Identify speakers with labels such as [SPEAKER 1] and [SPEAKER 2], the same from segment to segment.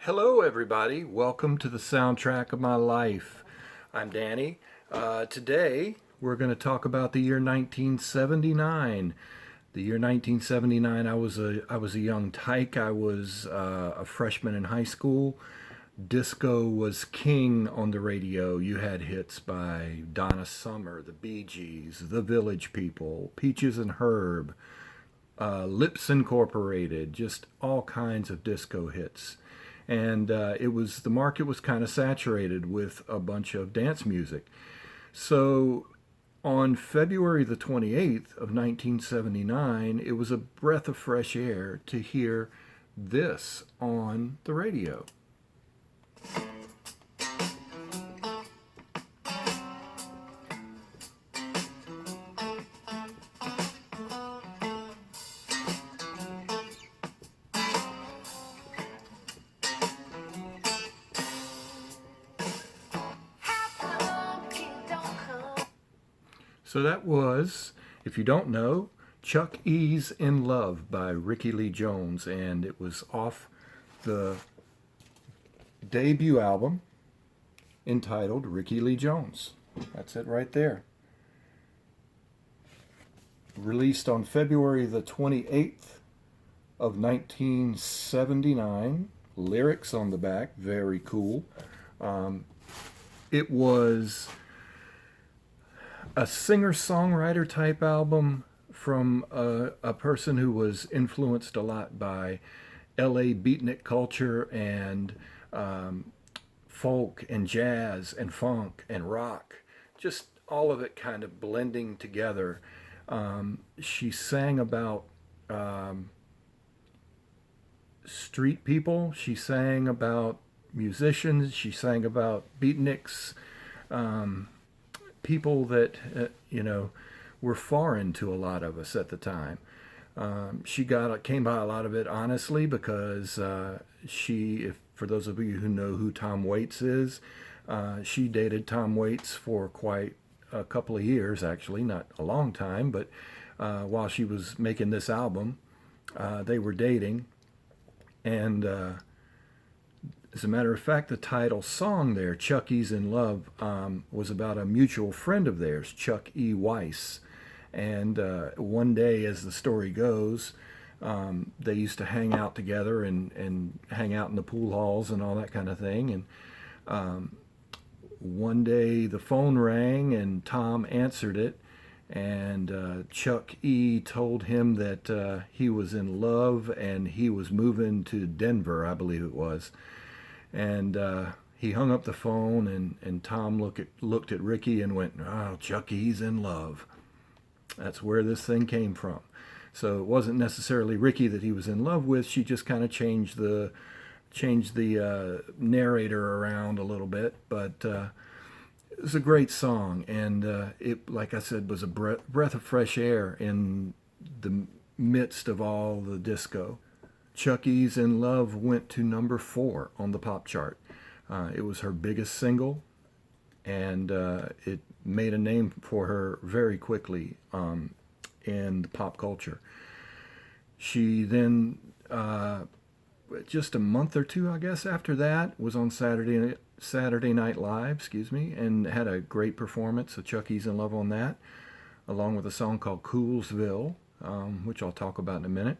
[SPEAKER 1] Hello, everybody. Welcome to the soundtrack of my life. I'm Danny. Today, we're going to talk about the year 1979. The year 1979, I was a young tyke. I was a freshman in high school. Disco was king on the radio. You had hits by Donna Summer, the Bee Gees, the Village People, Peaches and Herb, Lips Incorporated, just all kinds of disco hits. And the market was kind of saturated with a bunch of dance music. So on February the 28th of 1979, it was a breath of fresh air to hear this on the radio. So that was, if you don't know, Chuckies in Love by Rickie Lee Jones, and it was off the debut album entitled Rickie Lee Jones. That's it right there. Released on February the 28th of 1979. Lyrics on the back, very cool. It was a singer-songwriter type album from a person who was influenced a lot by LA beatnik culture and folk and jazz and funk and rock, just all of it kind of blending together. She sang about street people, she sang about musicians, she sang about beatniks, people that were foreign to a lot of us at the time. She came by a lot of it honestly because if for those of you who know who Tom Waits is, she dated Tom Waits for quite a couple of years, actually, not a long time, but while she was making this album, they were dating, and as a matter of fact, the title song there, Chuckies in Love, was about a mutual friend of theirs, Chuck E. Weiss. And one day, as the story goes, they used to hang out together and hang out in the pool halls and all that kind of thing. And one day the phone rang and Tom answered it. And Chuck E. told him that he was in love and he was moving to Denver, I believe it was. And he hung up the phone, and Tom looked at Rickie and went, "Oh, Chucky's in love." That's where this thing came from. So it wasn't necessarily Rickie that he was in love with. She just kind of changed the narrator around a little bit. But it was a great song, and it, like I said, was a breath of fresh air in the midst of all the disco. Chuckies in Love went to number 4 on the pop chart. It was her biggest single, and it made a name for her very quickly in the pop culture. She then, just a month or two, I guess, after that, was on Saturday Night Live, and had a great performance of Chuckies in Love on that, along with a song called Coolsville, which I'll talk about in a minute.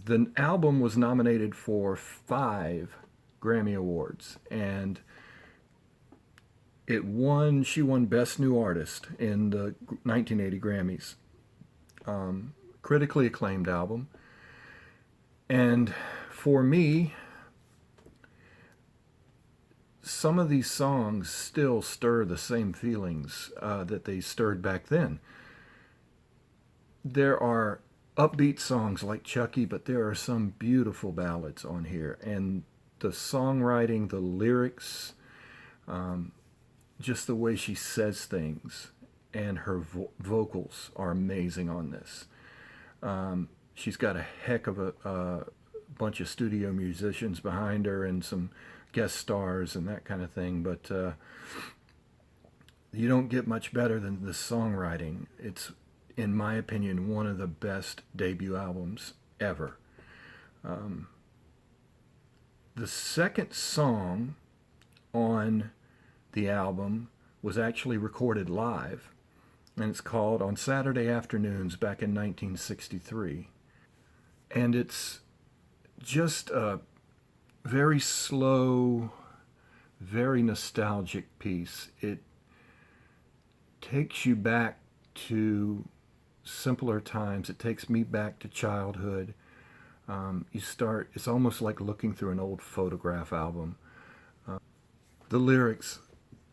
[SPEAKER 1] The album was nominated for 5 Grammy Awards, and she won Best New Artist in the 1980 Grammys. Critically acclaimed album. And for me, some of these songs still stir the same feelings that they stirred back then. There are upbeat songs like Chucky, but there are some beautiful ballads on here. And the songwriting, the lyrics, just the way she says things, and her vocals are amazing on this. She's got a heck of a bunch of studio musicians behind her and some guest stars and that kind of thing, but you don't get much better than the songwriting. It's, in my opinion, one of the best debut albums ever. The second song on the album was actually recorded live, and it's called On Saturday Afternoons back in 1963. And it's just a very slow, very nostalgic piece. It takes you back to simpler times. It takes me back to childhood. It's almost like looking through an old photograph album. The lyrics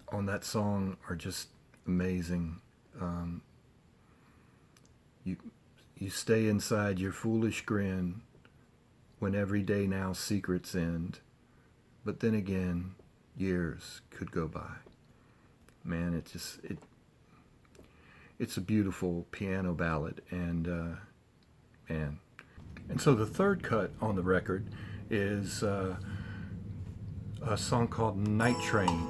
[SPEAKER 1] on that song are just amazing. You, you stay inside your foolish grin when every day now secrets end. But then again, years could go by. Man, it's a beautiful piano ballad, and man. And so the third cut on the record is a song called Night Train.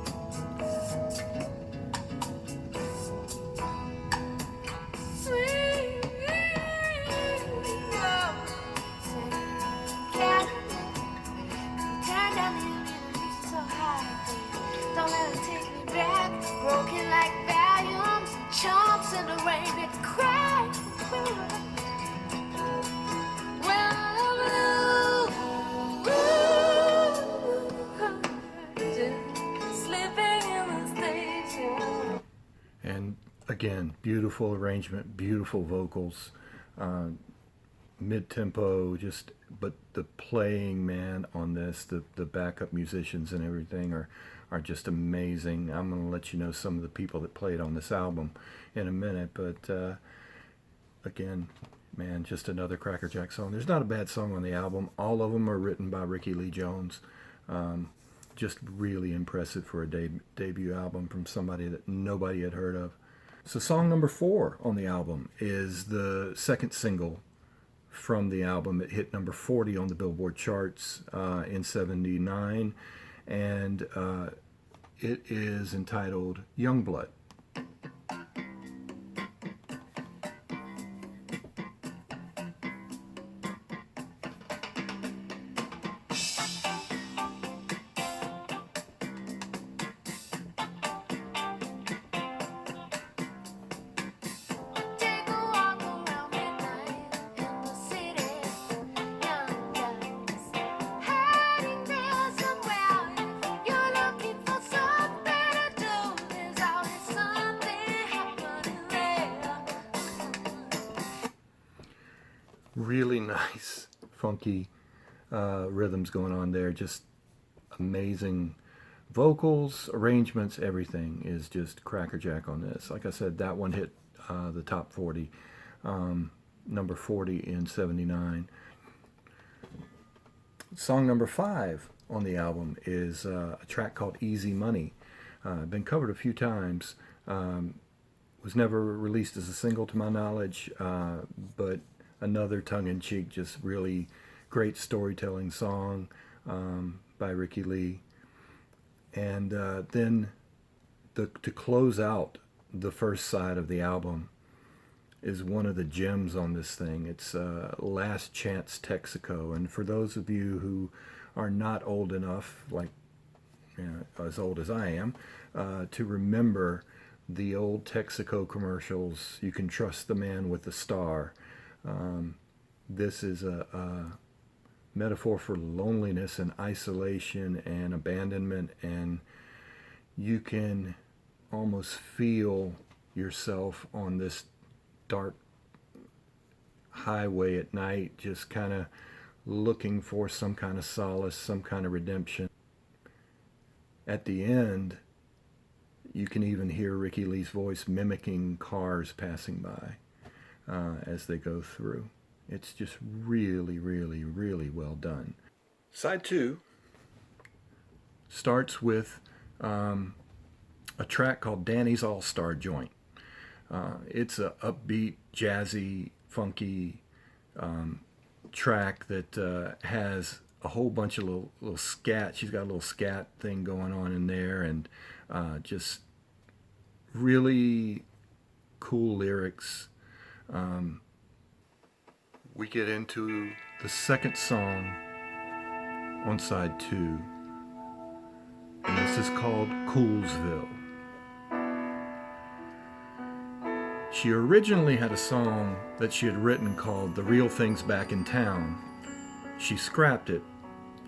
[SPEAKER 1] And again, beautiful arrangement, beautiful vocals, mid-tempo, but the playing, man, on this, the backup musicians and everything are just amazing. I'm going to let you know some of the people that played on this album in a minute, but again, man, just another crackerjack song. There's not a bad song on the album. All of them are written by Rickie Lee Jones. Just really impressive for a debut album from somebody that nobody had heard of. So song number 4 on the album is the second single from the album. It hit number 40 on the Billboard charts in '79, and it is entitled Youngblood. Really nice, funky rhythms going on there. Just amazing vocals, arrangements, everything is just crackerjack on this. Like I said, that one hit the top 40, number 40 in '79. Song number 5 on the album is a track called Easy Money. Been covered a few times. Was never released as a single to my knowledge, but another tongue-in-cheek, just really great storytelling song by Rickie Lee. And then to close out the first side of the album is one of the gems on this thing. It's Last Chance Texaco. And for those of you who are not old enough, like as old as I am, to remember the old Texaco commercials, You Can Trust the Man with the Star. This is a metaphor for loneliness and isolation and abandonment, and you can almost feel yourself on this dark highway at night, just kind of looking for some kind of solace, some kind of redemption. At the end, you can even hear Rickie Lee's voice mimicking cars passing by as they go through. It's just really, really, really well done. Side 2 starts with a track called Danny's All-Star Joint. It's a upbeat, jazzy, funky track that has a whole bunch of little scat. She's got a little scat thing going on in there, and just really cool lyrics. We get into the second song on side 2, and this is called Coolsville. She originally had a song that she had written called The Real Thing's Back in Town. She scrapped it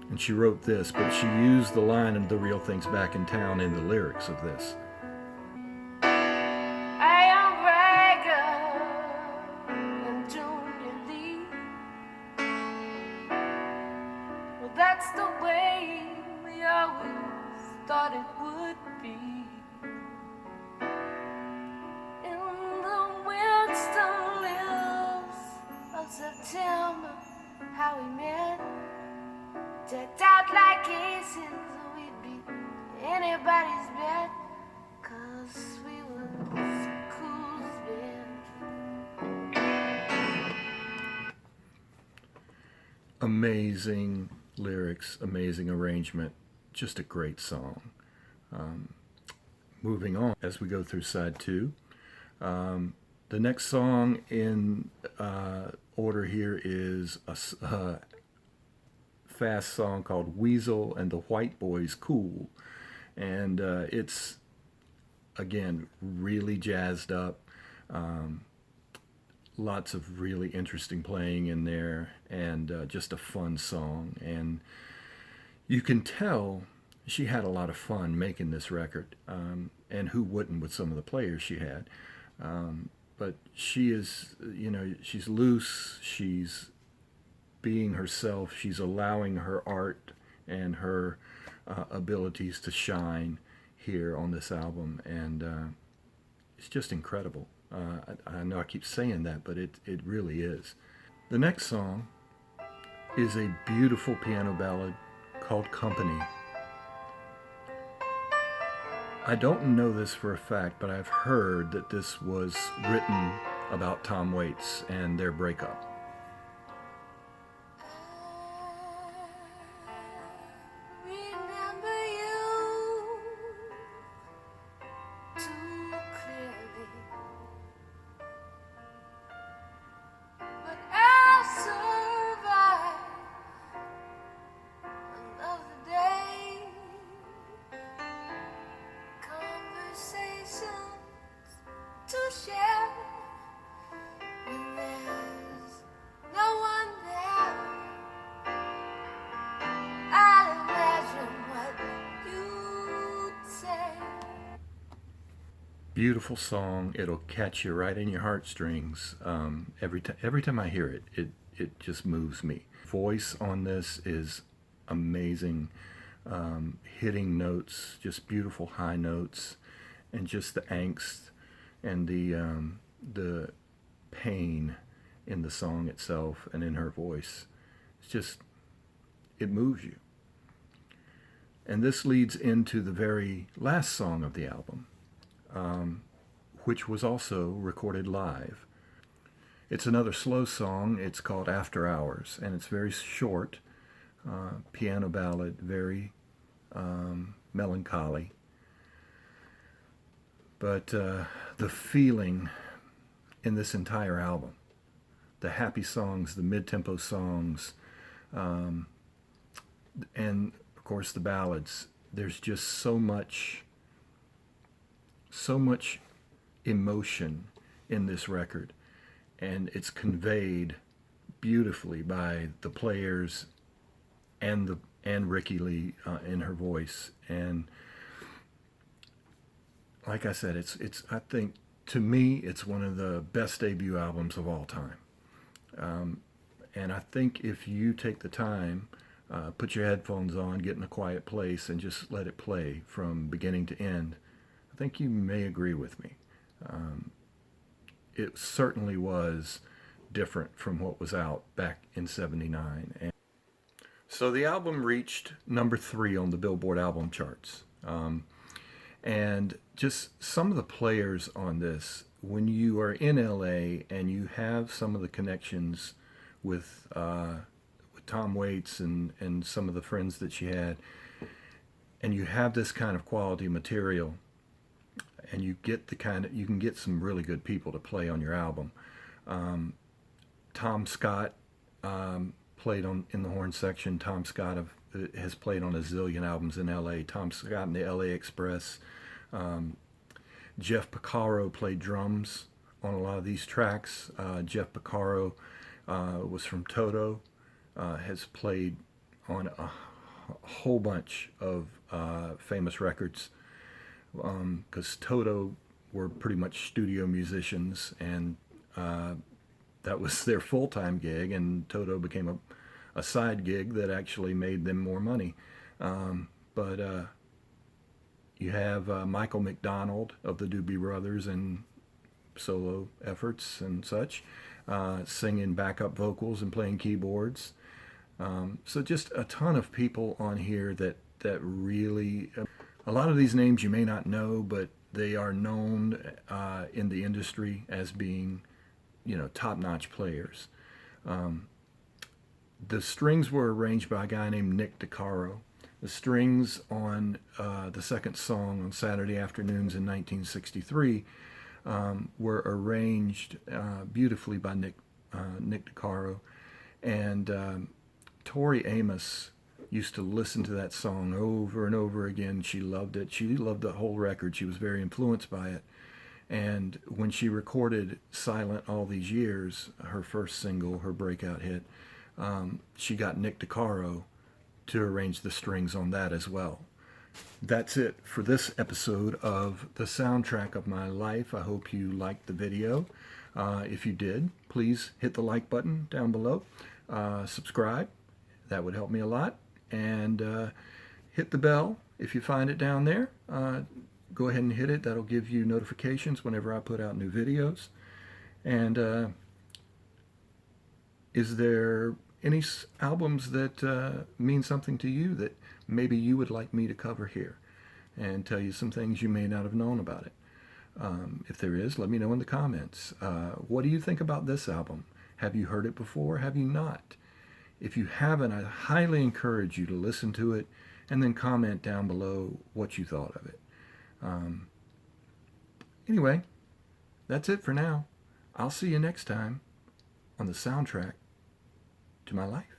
[SPEAKER 1] and she wrote this, but she used the line of The Real Thing's Back in Town in the lyrics of this.
[SPEAKER 2] That's the way we always thought it would be. In the Winston lives of September, how we met, decked out like aces, we'd beat anybody's bet, 'cause we was cool then.
[SPEAKER 1] Amazing lyrics, amazing arrangement, just a great song. Moving on as we go through side 2. The next song in order here is a fast song called Weasel and the White Boys Cool. And it's, again, really jazzed up. Lots of really interesting playing in there, and just a fun song. And you can tell she had a lot of fun making this record, and who wouldn't with some of the players she had. But she is, she's loose, she's being herself, she's allowing her art and her abilities to shine here on this album, and it's just incredible. I know I keep saying that, but it really is. The next song is a beautiful piano ballad called Company. I don't know this for a fact, but I've heard that this was written about Tom Waits and their breakup. Beautiful song. It'll catch you right in your heartstrings. Every time I hear it, it just moves me. Voice on this is amazing. Hitting notes, just beautiful high notes, and just the angst and the pain in the song itself and in her voice. It's just, it moves you. And this leads into the very last song of the album, which was also recorded live. It's another slow song. It's called After Hours, and it's very short, piano ballad, very melancholy. But the feeling in this entire album, the happy songs, the mid-tempo songs, and of course the ballads, there's just so much emotion in this record, and it's conveyed beautifully by the players and Rickie Lee in her voice. And like I said, it's I think, to me, it's one of the best debut albums of all time. And I think if you take the time, put your headphones on, get in a quiet place, and just let it play from beginning to end, I think you may agree with me. It certainly was different from what was out back in '79. And so the album reached number 3 on the Billboard album charts. And just some of the players on this, when you are in LA and you have some of the connections with Tom Waits and some of the friends that she had, and you have this kind of quality material, and you can get some really good people to play on your album. Tom Scott played in the horn section. Tom Scott has played on a zillion albums in L.A. Tom Scott and the L.A. Express. Jeff Porcaro played drums on a lot of these tracks. Jeff Porcaro was from Toto, has played on a whole bunch of famous records, because Toto were pretty much studio musicians, and that was their full-time gig, and Toto became a side gig that actually made them more money. But you have Michael McDonald of the Doobie Brothers and solo efforts and such, singing backup vocals and playing keyboards. So just a ton of people on here that really, a lot of these names you may not know, but they are known in the industry as being, top-notch players. The strings were arranged by a guy named Nick DeCaro. The strings on the second song on Saturday Afternoons in 1963 were arranged beautifully by Nick DeCaro. And Tori Amos used to listen to that song over and over again. She loved it. She loved the whole record. She was very influenced by it. And when she recorded Silent all these years, her first single, her breakout hit, she got Nick DeCaro to arrange the strings on that as well. That's it for this episode of The Soundtrack of My Life. I hope you liked the video. If you did, please hit the like button down below. Subscribe. That would help me a lot. And hit the bell if you find it down there. Go ahead and hit it. That'll give you notifications whenever I put out new videos. And is there any albums that mean something to you that maybe you would like me to cover here and tell you some things you may not have known about it? If there is, let me know in the comments. What do you think about this album? Have you heard it before? Have you not? If you haven't, I highly encourage you to listen to it and then comment down below what you thought of it. Anyway, that's it for now. I'll see you next time on the soundtrack to my life.